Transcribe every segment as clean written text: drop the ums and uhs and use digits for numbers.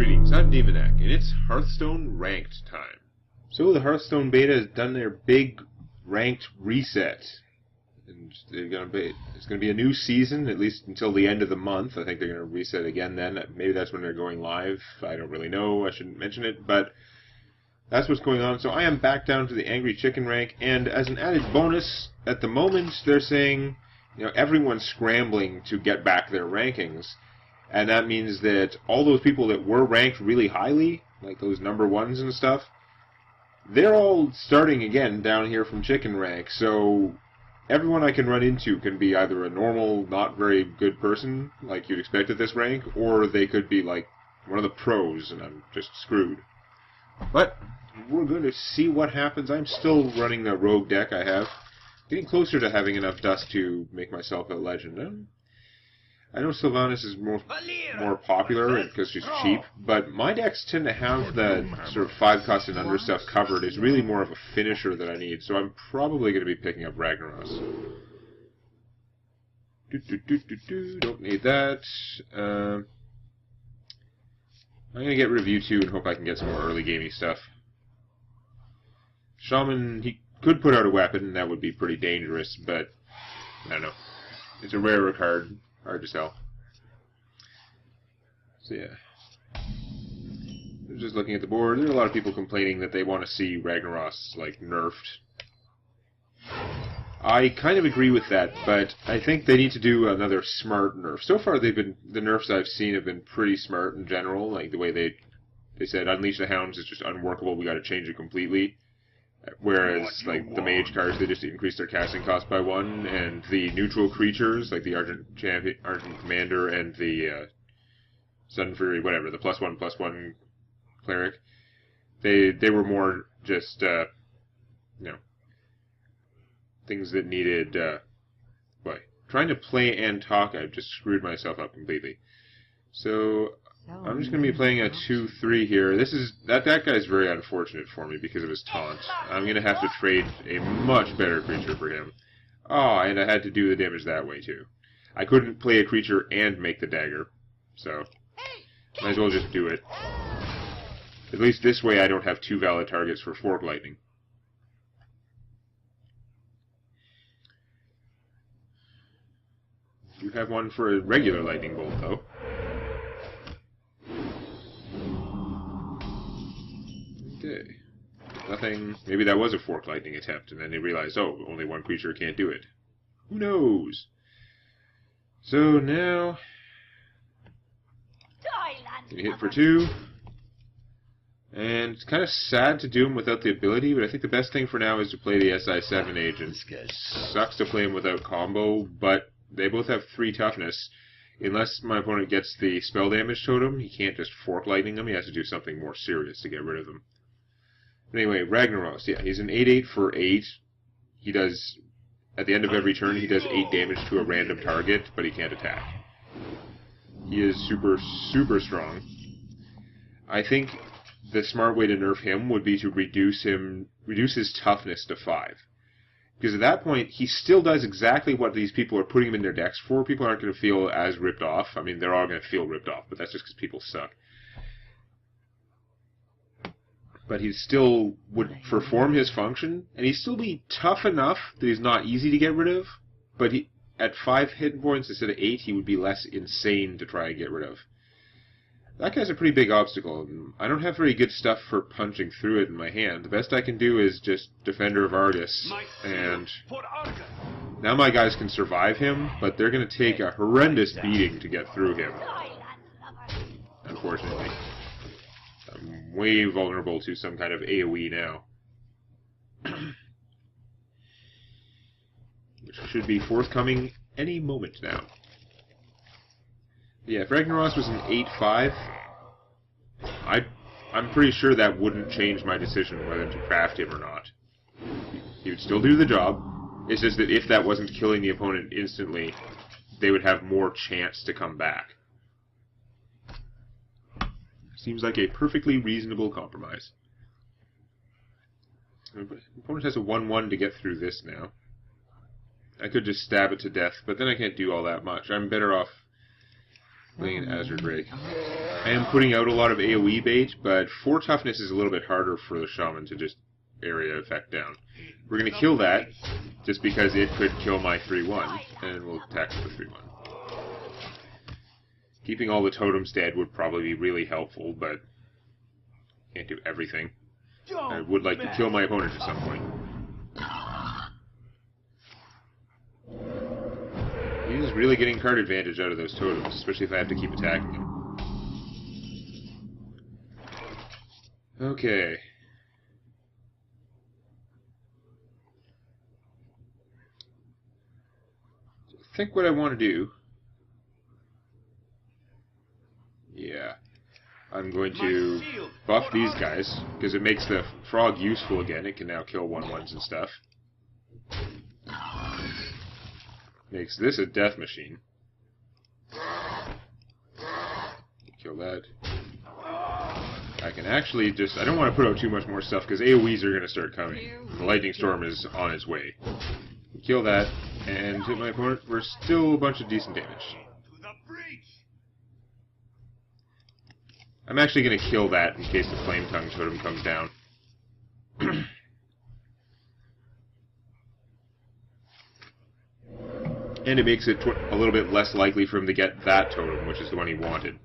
Greetings, I'm Demonac, and it's Hearthstone Ranked time. So the Hearthstone beta has done their big ranked reset. And it's going to be a new season, at least until the end of the month. I think they're going to reset again then. Maybe that's when they're going live. I don't really know. I shouldn't mention it, but that's what's going on. So I am back down to the Angry Chicken rank, and as an added bonus, at the moment they're saying, everyone's scrambling to get back their rankings. And that means that all those people that were ranked really highly, like those number ones and stuff, they're all starting again down here from chicken rank. So everyone I can run into can be either a normal, not very good person, like you'd expect at this rank, or they could be like one of the pros, and I'm just screwed. But we're going to see what happens. I'm still running the rogue deck I have. Getting closer to having enough dust to make myself a legend. I know Sylvanas is more popular because she's cheap, but my decks tend to have the sort of 5 cost and under stuff covered. It's really more of a finisher that I need, so I'm probably going to be picking up Ragnaros. Don't need that. I'm going to get Review 2 and hope I can get some more early gamey stuff. Shaman, he could put out a weapon, and that would be pretty dangerous, but I don't know. It's a rarer card. Hard to sell. So yeah. Just looking at the board, there are a lot of people complaining that they want to see Ragnaros, like, nerfed. I kind of agree with that, but I think they need to do another smart nerf. So far, the nerfs I've seen have been pretty smart in general, like the way they said Unleash the Hounds is just unworkable, we gotta change it completely. Whereas, like, the mage cards, they just increase their casting cost by 1, and the neutral creatures, like the Argent Commander and the Sudden Fury, whatever, the +1/+1 cleric, they were more just, things that needed, trying to play and talk, I've just screwed myself up completely. So I'm just going to be playing a 2/3 here. That guy's very unfortunate for me because of his taunt. I'm going to have to trade a much better creature for him. Oh, and I had to do the damage that way too. I couldn't play a creature and make the dagger, so might as well just do it. At least this way I don't have 2 valid targets for Fork Lightning. You have one for a regular Lightning Bolt, though. Okay. Nothing. Maybe that was a Fork Lightning attempt, and then they realized, oh, only one creature can't do it. Who knows? So now, gonna hit for 2. And it's kind of sad to do him without the ability, but I think the best thing for now is to play the SI7 agent. Sucks to play him without combo, but they both have 3 toughness. Unless my opponent gets the spell damage totem, he can't just Fork Lightning them. He has to do something more serious to get rid of them. Anyway, Ragnaros, yeah, he's an 8/8 for 8. He does, at the end of every turn, he does 8 damage to a random target, but he can't attack. He is super, super strong. I think the smart way to nerf him would be to reduce his toughness to 5. Because at that point, he still does exactly what these people are putting him in their decks for. People aren't going to feel as ripped off. I mean, they're all going to feel ripped off, but that's just because people suck. But he still would perform his function, and he'd still be tough enough that he's not easy to get rid of, but at 5 hit points instead of 8, he would be less insane to try and get rid of. That guy's a pretty big obstacle, and I don't have very good stuff for punching through it in my hand. The best I can do is just Defender of Argus, and now my guys can survive him, but they're going to take a horrendous beating to get through him, unfortunately. I'm way vulnerable to some kind of AoE now. Which should be forthcoming any moment now. Yeah, if Ragnaros was an 8/5, I'm pretty sure that wouldn't change my decision whether to craft him or not. He would still do the job. It's just that if that wasn't killing the opponent instantly, they would have more chance to come back. Seems like a perfectly reasonable compromise. The opponent has a 1/1 to get through this now. I could just stab it to death, but then I can't do all that much. I'm better off Playing an Azure Drake. I am putting out a lot of AoE bait, but 4 toughness is a little bit harder for the Shaman to just area effect down. We're going to kill that, just because it could kill my 3-1, and we'll attack with the 3-1. Keeping all the totems dead would probably be really helpful, but can't do everything. I would like to kill my opponent at some point. He's really getting card advantage out of those totems, especially if I have to keep attacking him. Okay. So I think what I want to do... Yeah. I'm going to buff these guys, because it makes the frog useful again. It can now kill 1/1s and stuff. Makes this a death machine. Kill that. I can actually just... I don't want to put out too much more stuff, because AoEs are going to start coming. The Lightning Storm is on its way. Kill that, and hit my opponent for still a bunch of decent damage. I'm actually going to kill that in case the Flame Tongue totem comes down. And it makes it a little bit less likely for him to get that totem, which is the one he wanted.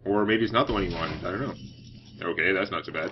Or maybe it's not the one he wanted, I don't know. Okay, that's not so bad.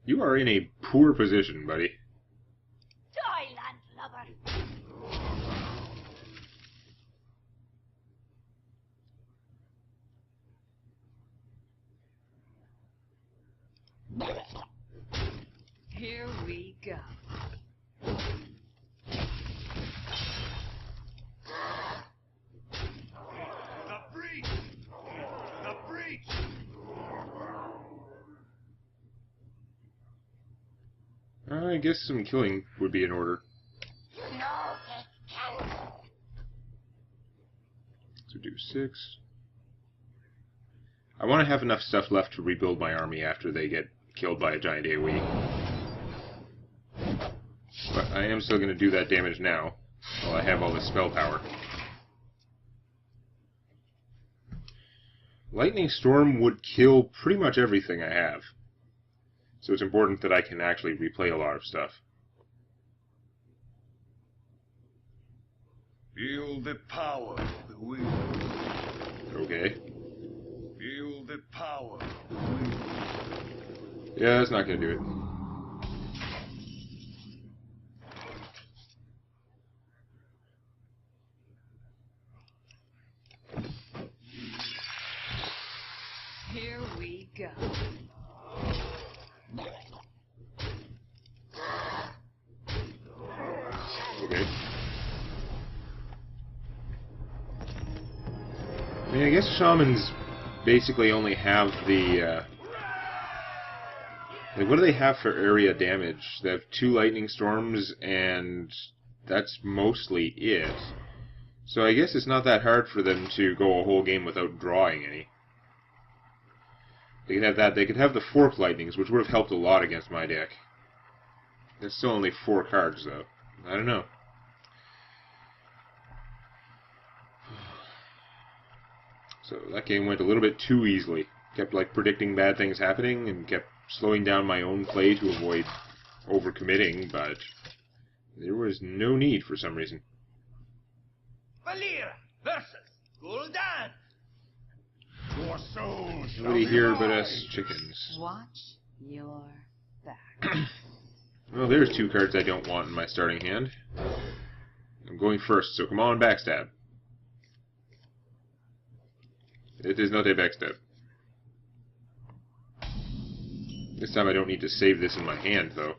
You are in a poor position, buddy. Here we go. The breach! The breach! I guess some killing would be in order. So do 6. I want to have enough stuff left to rebuild my army after they get killed by a giant AoE. But I am still going to do that damage now, while I have all this spell power. Lightning Storm would kill pretty much everything I have. So it's important that I can actually replay a lot of stuff. Feel the power of the wind. Okay. Feel the power of the wind. Yeah, that's not going to do it. Here we go. Okay. I mean, I guess shamans basically only have the, like, what do they have for area damage? They have 2 lightning storms, and that's mostly it. So I guess it's not that hard for them to go a whole game without drawing any. They could have that. They could have the Fork Lightnings, which would have helped a lot against my deck. That's still only 4 cards, though. I don't know. So that game went a little bit too easily. Kept, like, predicting bad things happening, and kept slowing down my own play to avoid overcommitting, but there was no need for some reason. Valir versus Gul'dan. Your soul shall Nobody be here but mine. us chickens. Watch your back. Well, there's 2 cards I don't want in my starting hand. I'm going first, so come on, backstab. It is not a backstab. This time I don't need to save this in my hand, though.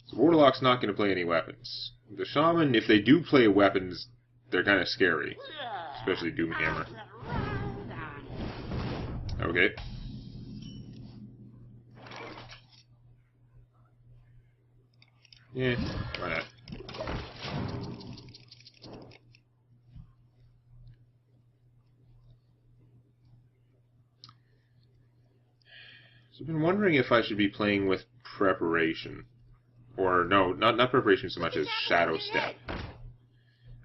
So Warlock's not going to play any weapons. The Shaman, if they do play weapons, they're kind of scary. Especially Doomhammer. Okay. Yeah, why not? So I've been wondering if I should be playing with preparation. Or, no, not preparation so much as Shadow Step.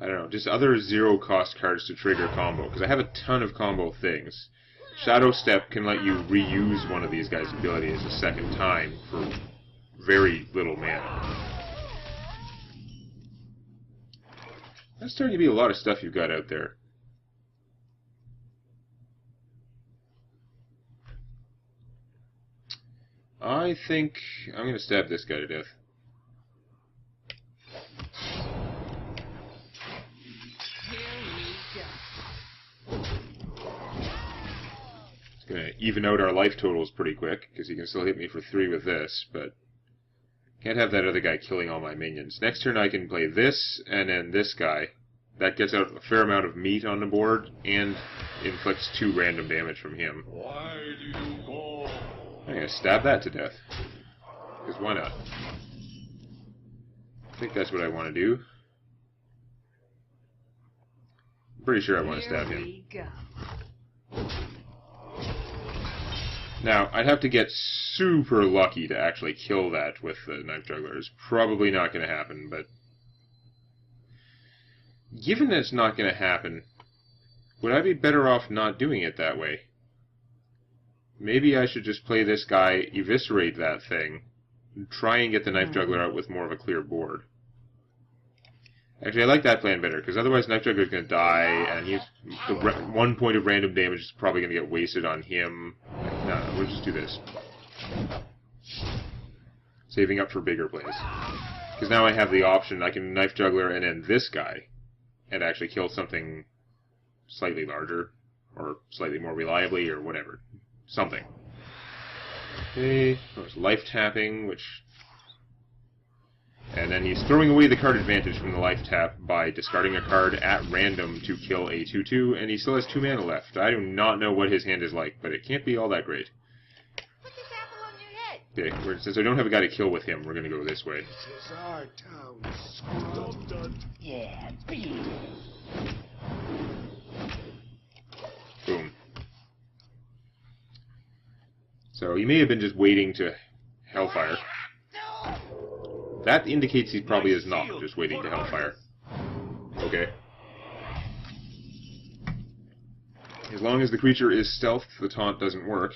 I don't know, just other zero-cost cards to trigger combo, because I have a ton of combo things. Shadow Step can let you reuse one of these guys' abilities a second time for very little mana. That's starting to be a lot of stuff you've got out there. I think I'm going to stab this guy to death. It's going to even out our life totals pretty quick, because he can still hit me for 3 with this, but can't have that other guy killing all my minions. Next turn I can play this, and then this guy. That gets out a fair amount of meat on the board, and inflicts 2 random damage from him. Why do you go? I'm going to stab that to death. Because why not? I think that's what I want to do. I'm pretty sure I want to stab him. Now, I'd have to get super lucky to actually kill that with the Knife Juggler. It's probably not going to happen, but given that it's not going to happen, would I be better off not doing it that way? Maybe I should just play this guy, eviscerate that thing, and try and get the Knife Juggler out with more of a clear board. Actually, I like that plan better, because otherwise Knife Juggler's going to die, and the 1 point of random damage is probably going to get wasted on him. No, we'll just do this. Saving up for bigger plays. Because now I have the option, I can Knife Juggler and then this guy, and actually kill something slightly larger, or slightly more reliably, or whatever. Something. Okay, there's life tapping, which... And then he's throwing away the card advantage from the life tap by discarding a card at random to kill a 2/2, and he still has 2 mana left. I do not know what his hand is like, but it can't be all that great. Put this apple on your head. Okay, since I don't have a guy to kill with him, we're going to go this way. This is our town, scrub. Yeah, beat. Boom. So he may have been just waiting to Hellfire. That indicates he probably is not just waiting to Hellfire. Okay. As long as the creature is stealthed, the taunt doesn't work.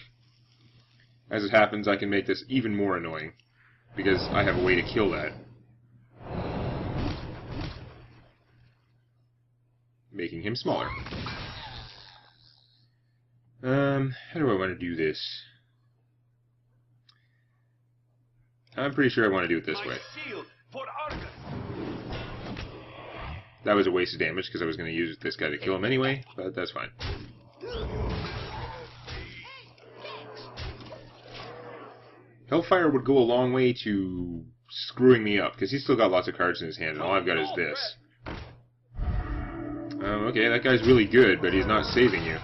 As it happens, I can make this even more annoying, because I have a way to kill that. Making him smaller. How do I want to do this? I'm pretty sure I want to do it this way. That was a waste of damage because I was going to use this guy to kill him anyway, but that's fine. Hellfire would go a long way to screwing me up because he's still got lots of cards in his hand and all I've got is this. Okay, that guy's really good, but he's not saving you.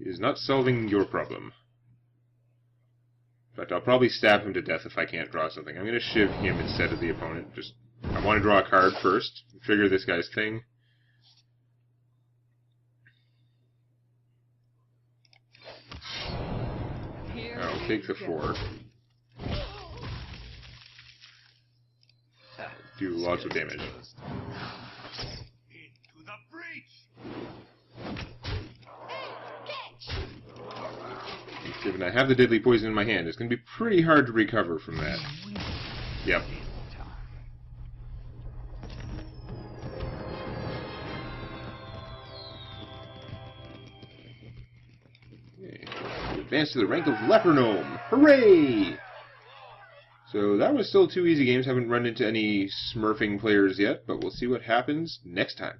He's not solving your problem. In fact, I'll probably stab him to death if I can't draw something. I'm going to shiv him instead of the opponent. I want to draw a card first, trigger this guy's thing. I'll take the 4. Do lots of damage. Into the breach. Given I have the deadly poison in my hand, it's going to be pretty hard to recover from that. Yep. Okay. Advance to the rank of Leper Gnome. Hooray! So that was still 2 easy games. Haven't run into any smurfing players yet, but we'll see what happens next time.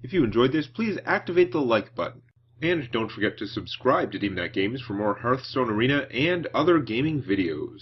If you enjoyed this, please activate the like button. And don't forget to subscribe to Demonac Games for more Hearthstone Arena and other gaming videos.